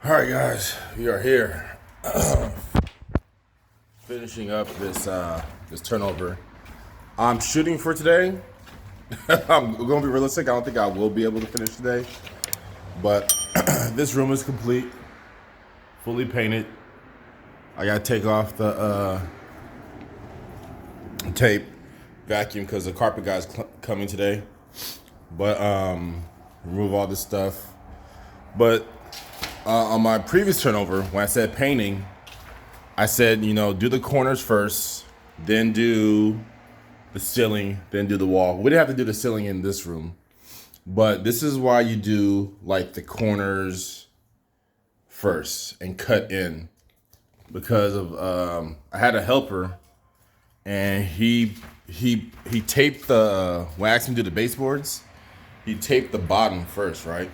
All right, guys, we are here, finishing up this turnover. I'm shooting for today. I'm gonna be realistic. I don't think I will be able to finish today, but this room is complete, fully painted. I gotta take off the tape, vacuum because the carpet guy's coming today. But remove all this stuff. But on my previous turnover, when I said painting, I said, do the corners first, then do the ceiling, then do the wall. We didn't have to do the ceiling in this room, but this is why you do like the corners first and cut in, because of I had a helper and he taped the when I asked him to do the baseboards, he taped the bottom first, right?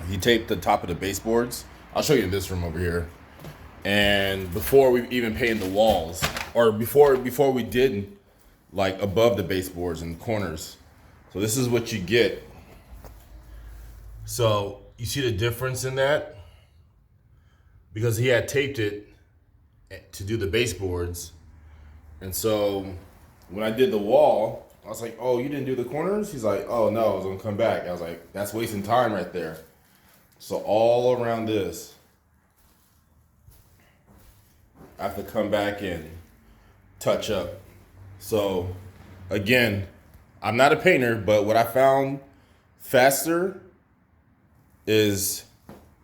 He taped the top of the baseboards. I'll show you in this room over here. And before we even painted the walls, or before we did like above the baseboards and corners. So this is what you get. So you see the difference in that? Because he had taped it to do the baseboards. And so when I did the wall, I was like, oh, you didn't do the corners? He's like, oh no, I was gonna come back. I was like, that's wasting time right there. So all around this, I have to come back and touch up. So again, I'm not a painter, but what I found faster is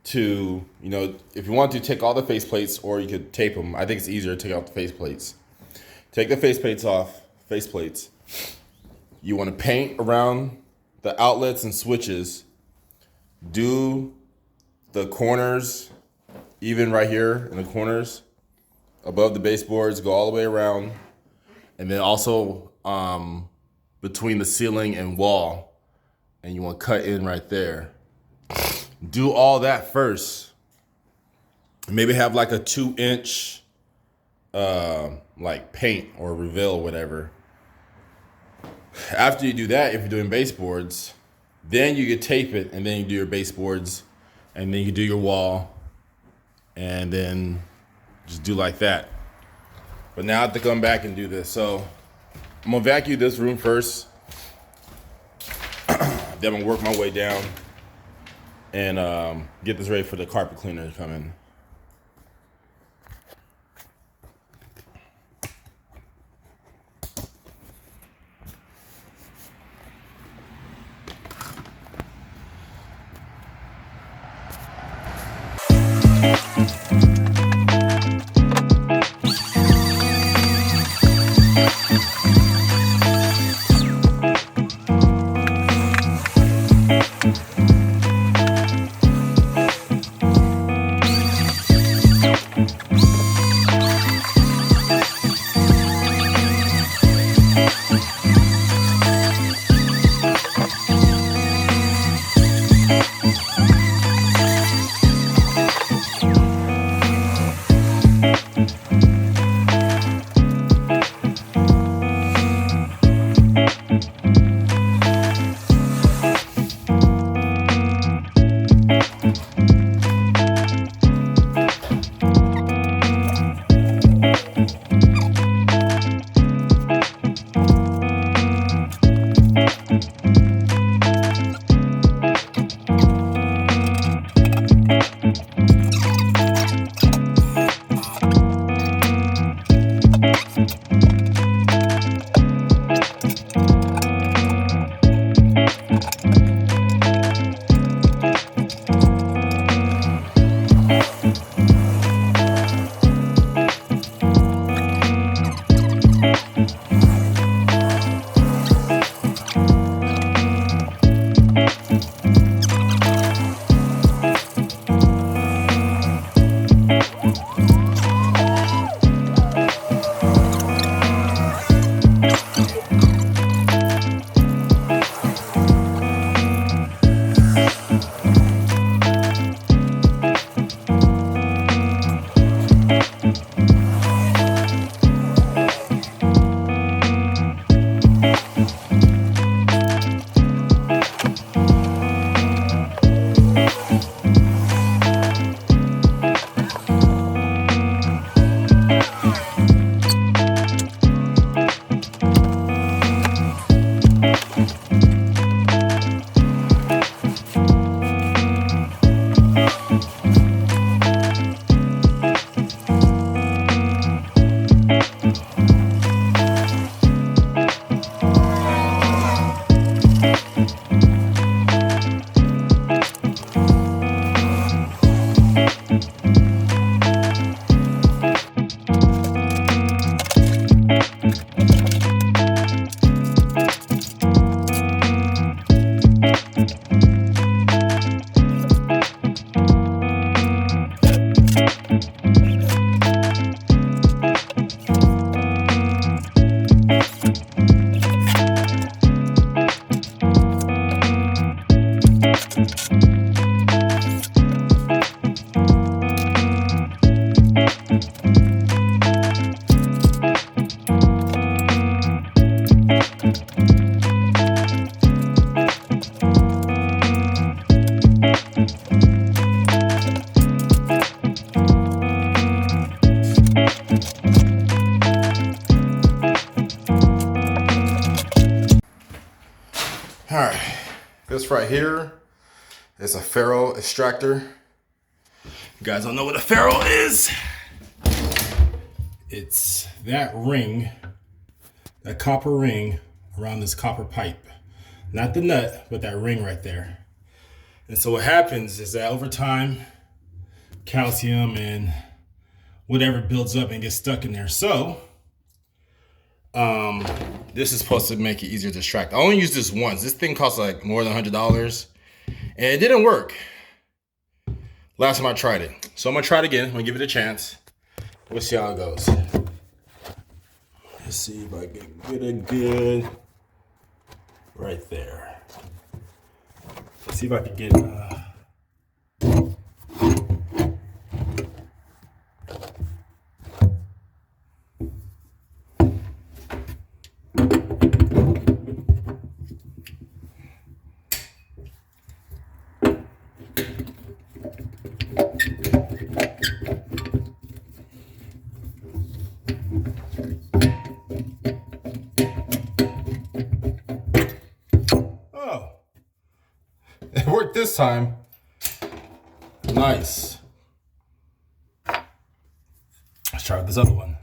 to, if you want to take all the faceplates, or you could tape them. I think it's easier to take out the faceplates. Take the faceplates off, faceplates. You want to paint around the outlets and switches. Do the corners, even right here in the corners, above the baseboards, go all the way around. And then also between the ceiling and wall, and you want to cut in right there. Do all that first. Maybe have like a 2-inch like paint or reveal or whatever. After you do that, if you're doing baseboards, then you could tape it, and then you do your baseboards, and then you do your wall, and then just do like that. But now I have to come back and do this. So I'm gonna vacuum this room first. Then I'm gonna work my way down and get this ready for the carpet cleaner to come in. right here is a ferro extractor. You guys don't know what a ferro is? It's that ring, that copper ring around this copper pipe. Not the nut, but that ring right there. And so what happens is that over time, calcium and whatever builds up and gets stuck in there. So this is supposed to make it easier to extract. I only used this once. This thing costs like more than $100 and it didn't work last time I tried it. So I'm gonna try it again. I'm gonna give it a chance. We'll see how it goes. Let's see if I can get it good right there. Let's see if I can get it worked this time. Nice. Let's try this other one.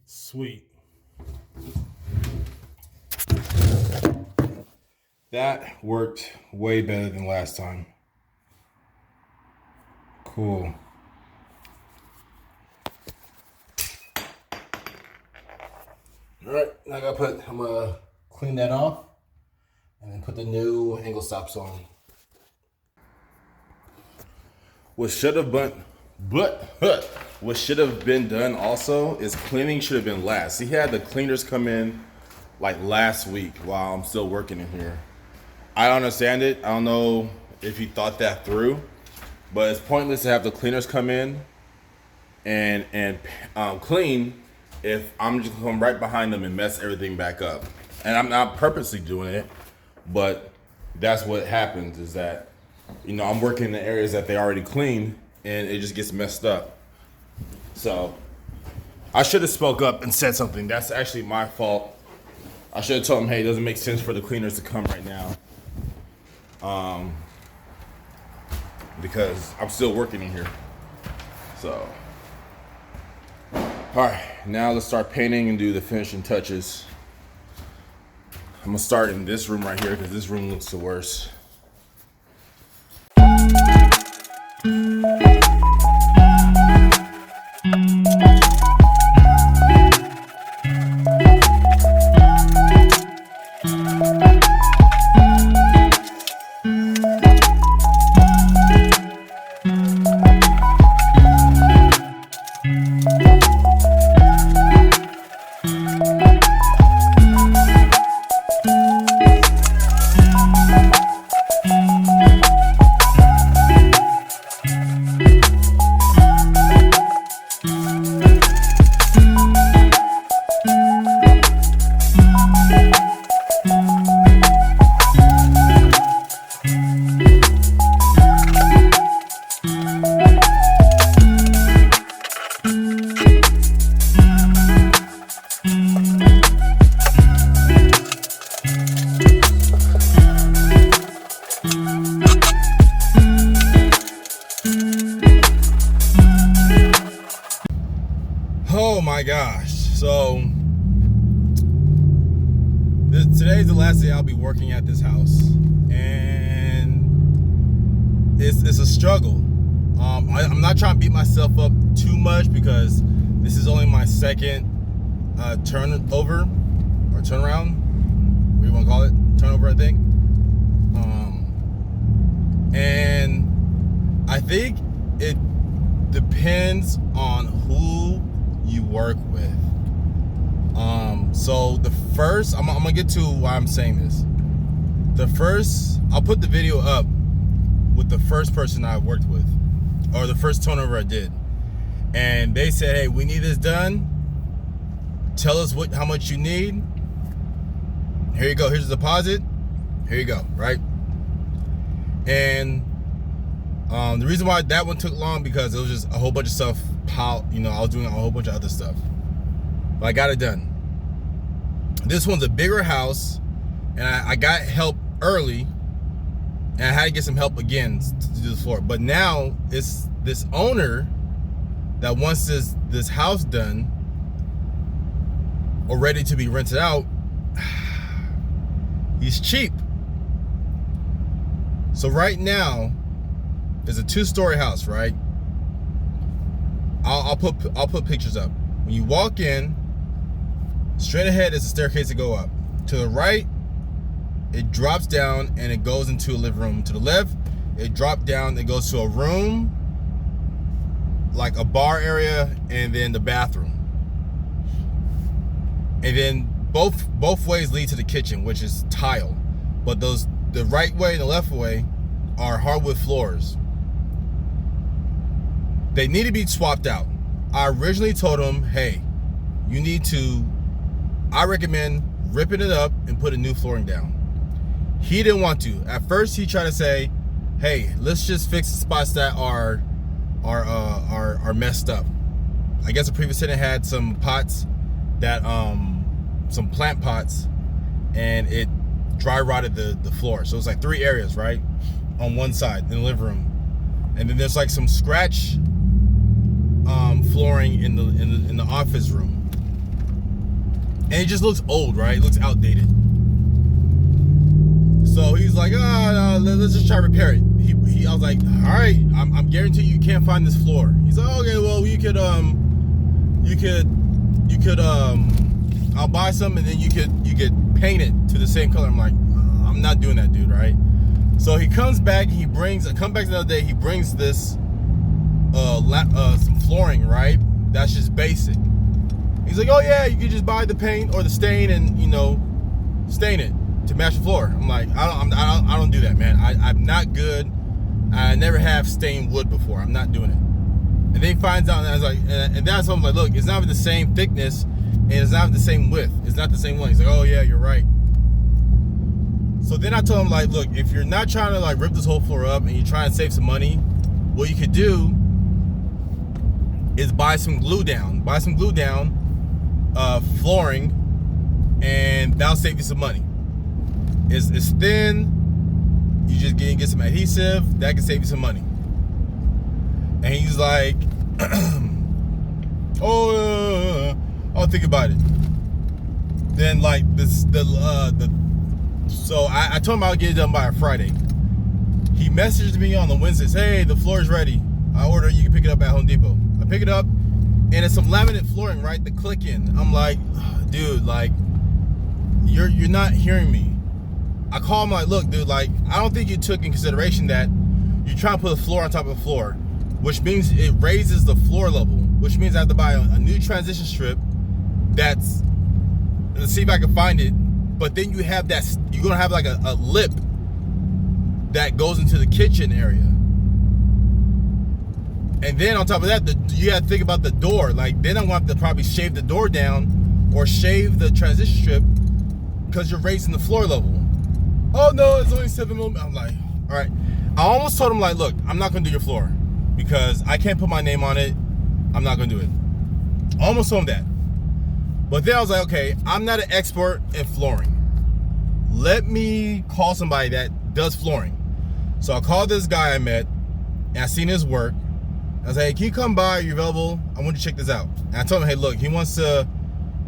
Sweet. That worked way better than last time. Cool. All right, now I'm gonna clean that off and then put the new angle stops on. What should have been done also is cleaning should have been last. He had the cleaners come in like last week while I'm still working in here. I don't understand it. I don't know if he thought that through, but it's pointless to have the cleaners come in and clean if I'm just gonna come right behind them and mess everything back up. And I'm not purposely doing it, but that's what happens is that, you know, I'm working in the areas that they already cleaned and it just gets messed up. So I should have spoke up and said something. That's actually my fault. I should have told him, hey, it doesn't make sense for the cleaners to come right now. Because I'm still working in here. So, all right, now let's start painting and do the finishing touches. I'm gonna start in this room right here because this room looks the worst. Oh my gosh, so today's the last day I'll be working at this house, and it's a struggle. I'm not trying to beat myself up too much because this is only my second turnover or turnaround, what do you want to call it, turnover I think. And I think it depends on who you work with. So the first, I'm gonna get to why I'm saying this. The first, I'll put the video up with the first person I worked with, or the first turnover I did, and they said, hey, we need this done, tell us how much you need, here you go, here's the deposit, here you go, right? And the reason why that one took long because it was just a whole bunch of stuff piled. I was doing a whole bunch of other stuff, but I got it done. This one's a bigger house, and I got help early, and I had to get some help again to do the floor. But now it's this owner that wants this house done or ready to be rented out. He's cheap. So right now, there's a 2-story house, right? I'll put pictures up. When you walk in, straight ahead is a staircase to go up. To the right, it drops down and it goes into a living room. To the left, it drops down, it goes to a room, like a bar area, and then the bathroom. And then both ways lead to the kitchen, which is tile. But the right way and the left way are hardwood floors. They need to be swapped out. I originally told him, hey, I recommend ripping it up and putting new flooring down. He didn't want to. At first, he tried to say, hey, let's just fix the spots that are messed up. I guess the previous tenant had some pots that, some plant pots, and it dry rotted the floor. So it's like 3 areas, right? On one side in the living room. And then there's like some scratch flooring in the office room, and it just looks old, right? It looks outdated. So he's like, let's just try to repair it. I was like, all right, I'm guarantee you can't find this floor. He's like, okay, well, you could I'll buy some, and then you could paint it to the same color. I'm like, I'm not doing that, dude, right? So he comes back, come back the other day, he brings this some flooring, right? That's just basic. He's like, oh yeah, you could just buy the paint or the stain and stain it to match the floor. I'm like, I don't do that, man. I'm not good. I never have stained wood before. I'm not doing it. And then he finds out, and I was like, and that's when I'm like, look, it's not even the same thickness, and it's not the same width. It's not the same one. He's like, oh yeah, you're right. So then I told him, like, look, if you're not trying to like rip this whole floor up and you're trying to save some money, what you could do is buy some glue down, flooring, and that'll save you some money. It's thin. You just get some adhesive. That can save you some money. And he's like, I'll think about it. Then like so I told him I'll get it done by a Friday. He messaged me on the Wednesday, hey, the floor is ready. I order, you can pick it up at Home Depot. I pick it up, and it's some laminate flooring, right? The click in. I'm like, dude, like, you're not hearing me. I call him like, look, dude, like, I don't think you took in consideration that you're trying to put a floor on top of a floor, which means it raises the floor level, which means I have to buy a new transition strip that's, let's see if I can find it, but then you have that, you're gonna have like a lip that goes into the kitchen area. And then on top of that, you have to think about the door. Like, then I'm gonna have to probably shave the door down or shave the transition strip because you're raising the floor level. Oh no, it's only 7 millimeters. I'm like, all right. I almost told him, like, look, I'm not gonna do your floor because I can't put my name on it. I'm not gonna do it. I almost told him that. But then I was like, okay, I'm not an expert in flooring. Let me call somebody that does flooring. So I called this guy I met, and I seen his work. I was like, hey, can you come by? Are you available? I want you to check this out. And I told him, hey, look, he wants to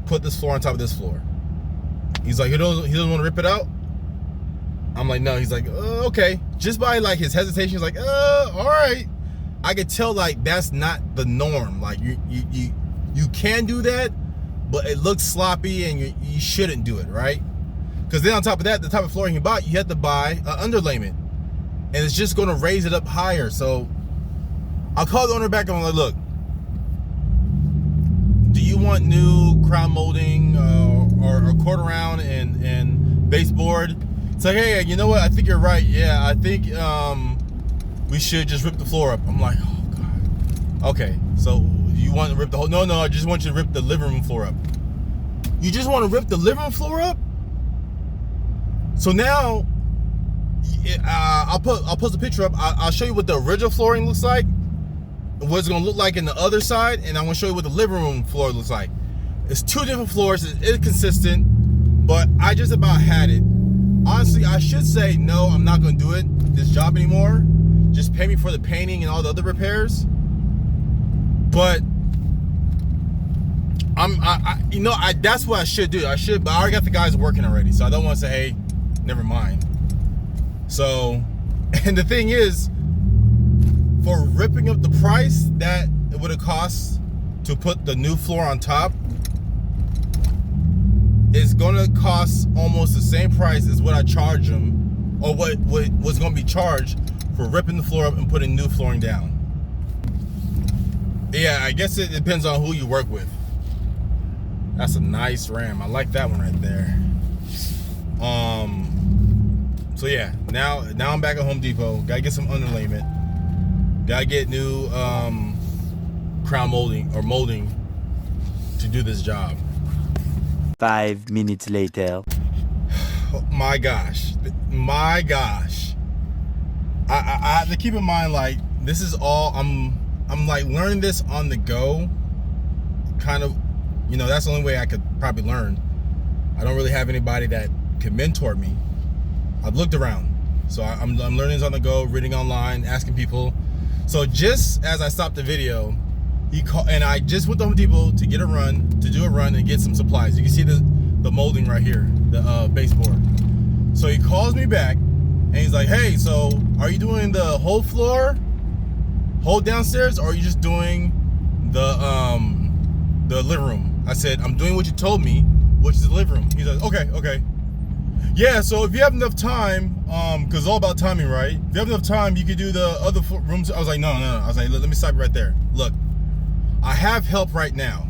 put this floor on top of this floor. He's like, he doesn't want to rip it out? I'm like, no. He's like, okay. Just by like his hesitation, he's like, all right. I could tell like that's not the norm. Like you can do that, but it looks sloppy and you shouldn't do it, right? Because then on top of that, the type of flooring he bought, you have to buy an underlayment, and it's just going to raise it up higher. So I'll call the owner back and I'm like, look, do you want new crown molding or quarter round and baseboard? It's like, hey, you know what? I think you're right. Yeah, I think we should just rip the floor up. I'm like, oh God. Okay, so you want to rip the whole? No, I just want you to rip the living room floor up. You just want to rip the living room floor up? So now I'll post a picture up. I'll show you what the original flooring looks like, what it's gonna look like in the other side, and I'm gonna show you what the living room floor looks like. It's two different floors. It's inconsistent, but I just about had it. Honestly, I should say no, I'm not gonna do this job anymore. Just pay me for the painting and all the other repairs. But that's what I should do. But I already got the guys working already, so I don't want to say, hey, never mind. So, and the thing is, for ripping up the price that it would have cost to put the new floor on top, it's gonna cost almost the same price as what I charge them, or what was gonna be charged for ripping the floor up and putting new flooring down. Yeah, I guess it depends on who you work with. That's a nice Ram. I like that one right there. So yeah, now I'm back at Home Depot. Gotta get some underlayment. Gotta get new crown molding to do this job. 5 minutes later. Oh, my gosh. I have to keep in mind, like, this is all I'm like learning this on the go. Kind of, that's the only way I could probably learn. I don't really have anybody that can mentor me. I've looked around, so I'm learning this on the go, reading online, asking people. So just as I stopped the video, he called, and I just went to Home Depot to do a run and get some supplies. You can see the molding right here, the baseboard. So he calls me back and he's like, hey, so are you doing the whole floor, whole downstairs, or are you just doing the living room? I said, I'm doing what you told me, which is the living room. He's like, okay. Yeah, so if you have enough time, because it's all about timing, right? If you have enough time, you could do the other rooms. I was like, no. I was like, let me stop you right there. Look, I have help right now.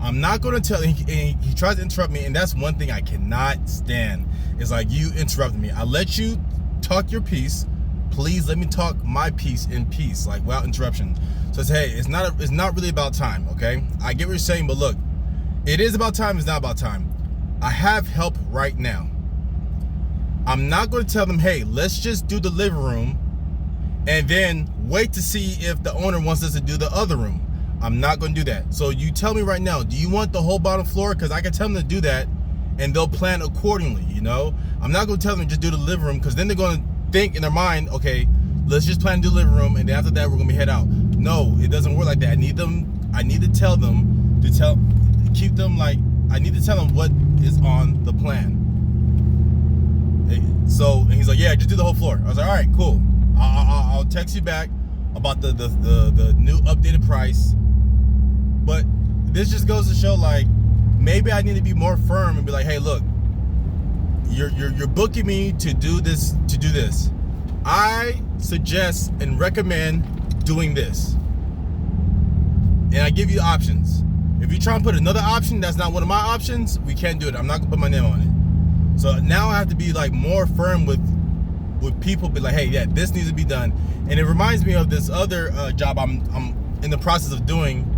I'm not going to tell. He tries to interrupt me, and that's one thing I cannot stand. Is like, you interrupted me. I let you talk your piece. Please let me talk my piece in peace, like without interruption. So it's, hey, it's not really about time, okay? I get what you're saying, but look, it is about time. It's not about time. I have help right now. I'm not going to tell them, hey, let's just do the living room and then wait to see if the owner wants us to do the other room. I'm not going to do that. So you tell me right now, do you want the whole bottom floor? Because I can tell them to do that and they'll plan accordingly, I'm not going to tell them to just do the living room, because then they're going to think in their mind, okay, let's just plan to do the living room, and then after that we're going to head out. No, it doesn't work like that. I need to tell them I need to tell them what is on the plan. So, and he's like, yeah, just do the whole floor. I was like, all right, cool. I'll text you back about the new updated price. But this just goes to show, like, maybe I need to be more firm and be like, hey, look, you're booking me to do this. I suggest and recommend doing this. And I give you options. If you try and put another option that's not one of my options, we can't do it. I'm not gonna put my name on it. So now I have to be like more firm with people, be like, hey, yeah, this needs to be done. And it reminds me of this other job I'm in the process of doing.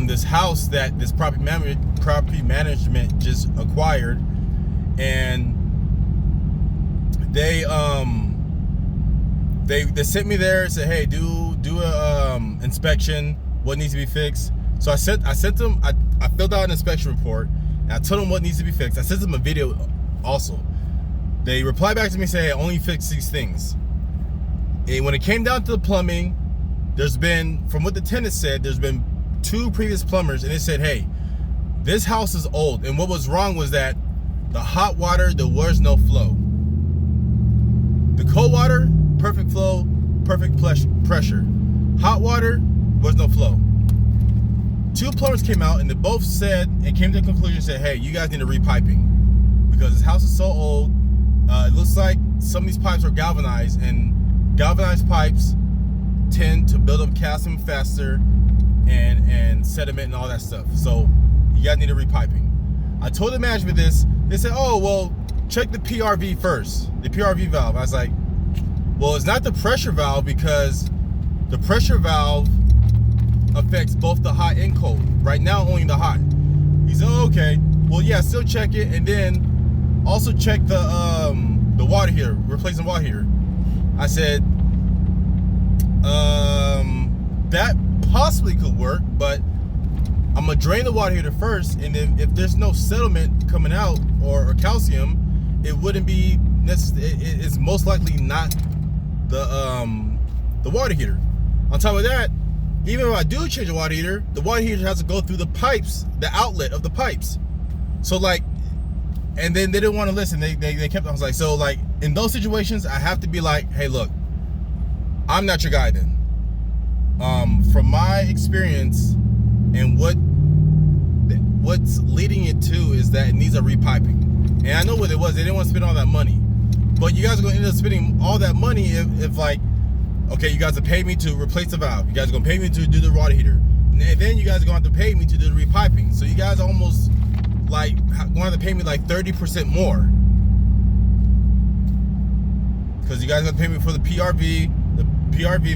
This house that this property management just acquired, and they sent me there and said, hey, do a inspection, what needs to be fixed. So I sent them, I filled out an inspection report, and I told them what needs to be fixed. I sent them a video also. They replied back to me and said, hey, I only fix these things. And when it came down to the plumbing, there's been, from what the tenant said, there's been 2 previous plumbers, and they said, hey, this house is old, and what was wrong was that the hot water, there was no flow. The cold water, perfect flow, perfect pressure. Hot water, was no flow. 2 plumbers came out, and they both said, and came to the conclusion, said, hey, you guys need a repiping, because this house is so old. It looks like some of these pipes are galvanized, and galvanized pipes tend to build up calcium faster and sediment and all that stuff. So you guys need a repiping. I told the management this. They said, oh, well, check the PRV first, the PRV valve. I was like, well, it's not the pressure valve, because the pressure valve affects both the hot and cold. Right now, only the hot. He said, oh, okay. Well, yeah, still check it, and then also check the the water heater, replacing water heater. I said, that possibly could work, but I'm gonna drain the water heater first, and then if there's no settlement coming out or calcium, it wouldn't be necessary. It's most likely not the water heater. On top of that, even if I do change the water heater has to go through the pipes, the outlet of the pipes. So like, and then they didn't want to listen. They kept. I was like, so like in those situations, I have to be like, hey, look, I'm not your guy then. From my experience and what's leading it to is that it needs a repiping. And I know what it was. They didn't want to spend all that money. But you guys are going to end up spending all that money if like, okay, you guys are paying me to replace the valve. You guys are going to pay me to do the water heater. And then you guys are going to have to pay me to do the repiping. So you guys are almost like going to have to pay me like 30% more. Because you guys have to pay me for the PRV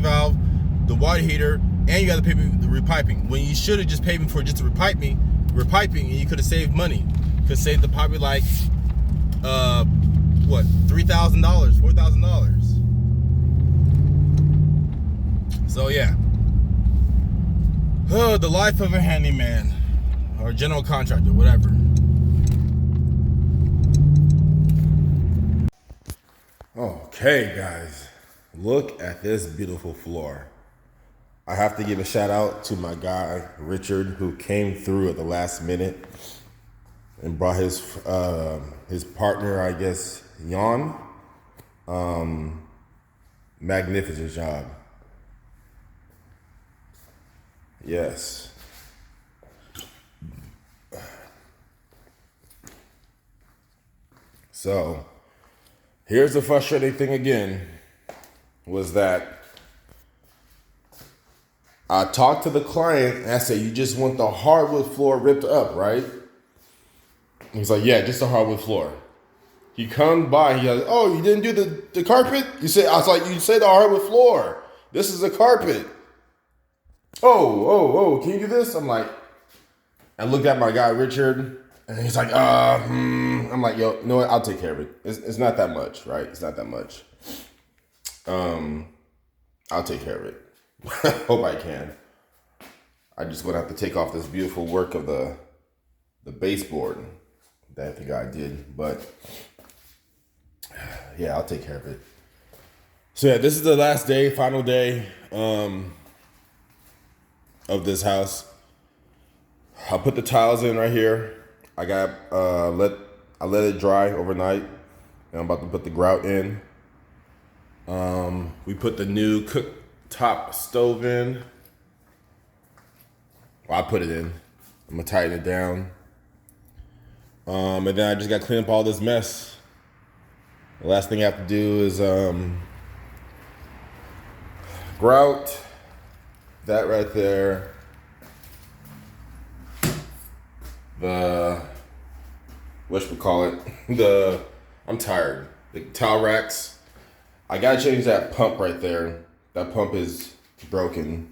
valve, the water heater, and you got to pay me the repiping. When you should have just paid me for just the repiping, and you could have saved money. Could have saved the probably like, what, $3,000, $4,000. So yeah. Oh, the life of a handyman or general contractor, whatever. Okay, guys, look at this beautiful floor. I have to give a shout out to my guy Richard, who came through at the last minute and brought his partner, I guess, Jan. Magnificent job. Yes. So, here's the frustrating thing again, was that I talked to the client and I said, you just want the hardwood floor ripped up, right? He's like, yeah, just the hardwood floor. He comes by, he goes, oh, you didn't do the carpet? I was like, you said the hardwood floor. This is a carpet. Oh, can you do this? I'm like, I looked at my guy, Richard, and he's like, I'm like, yo, you know what? I'll take care of it. It's not that much, right? It's not that much. I'll take care of it. Hope I can. I just gonna have to take off this beautiful work of the baseboard that the guy did, but yeah, I'll take care of it. So yeah, this is the last day, final day of this house. I'll put the tiles in right here. I got I let it dry overnight, and I'm about to put the grout in. We put the new cooktop stove in. Well, I put it in. I'm gonna tighten it down. And then I just gotta clean up all this mess. The last thing I have to do is grout that right there. I'm tired. The towel racks. I gotta change that pump right there. That pump is broken.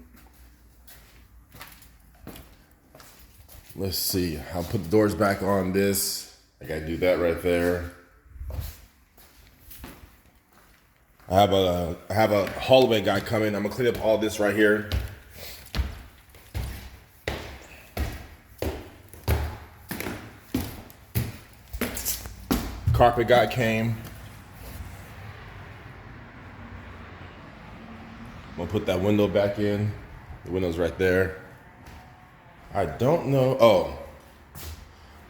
Let's see. I'll put the doors back on this. I gotta do that right there. I have a hallway guy coming. I'm gonna clean up all this right here. Carpet guy came. I'm gonna put that window back in. The window's right there. I don't know. Oh,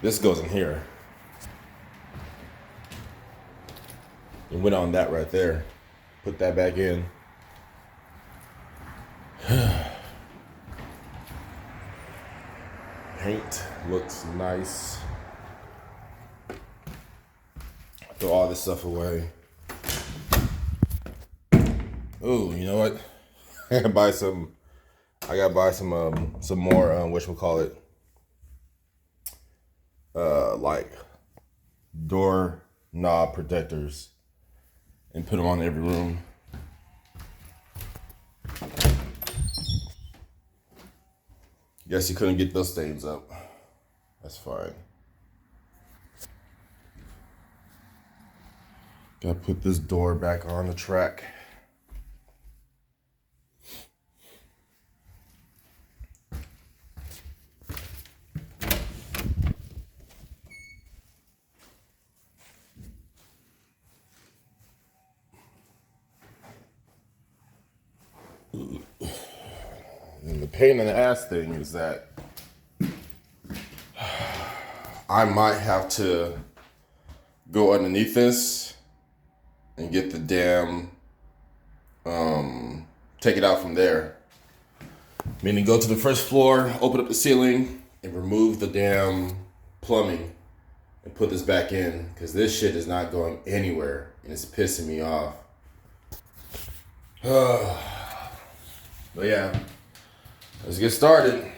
this goes in here. And went on that right there. Put that back in. Paint looks nice. Throw all this stuff away. Oh, you know what? I gotta buy some more whatchamacallit, like door knob protectors, and put them on every room. Guess you couldn't get those stains up. That's fine. Gotta put this door back on the track. And the pain in the ass thing is that I might have to go underneath this and get the damn, take it out from there. Meaning go to the first floor, open up the ceiling, and remove the damn plumbing and put this back in, because this shit is not going anywhere and it's pissing me off. But yeah, let's get started.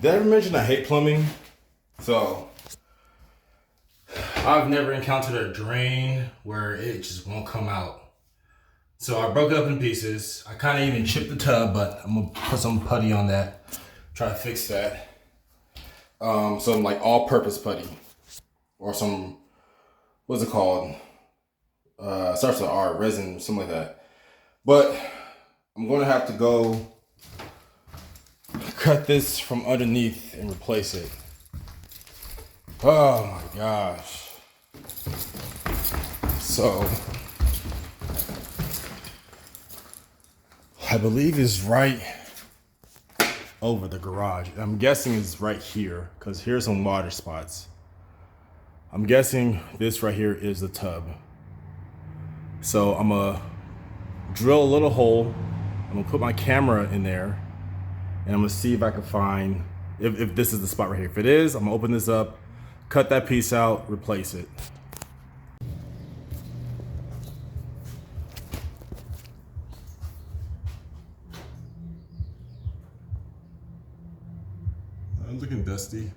Did I ever mention I hate plumbing? So, I've never encountered a drain where it just won't come out. So I broke it up in pieces. I kind of even chipped the tub, but I'm gonna put some putty on that. Try to fix that. Some like all-purpose putty. Or some, what's it called? Starts with R, resin, something like that. But I'm gonna have to go cut this from underneath and replace it. Oh my gosh. So, I believe it's right over the garage. I'm guessing it's right here, because here's some water spots. I'm guessing this right here is the tub. So I'm gonna drill a little hole. I'm gonna put my camera in there, and I'm gonna see if I can find, if this is the spot right here. If it is, I'm gonna open this up, cut that piece out, replace it. I'm looking dusty.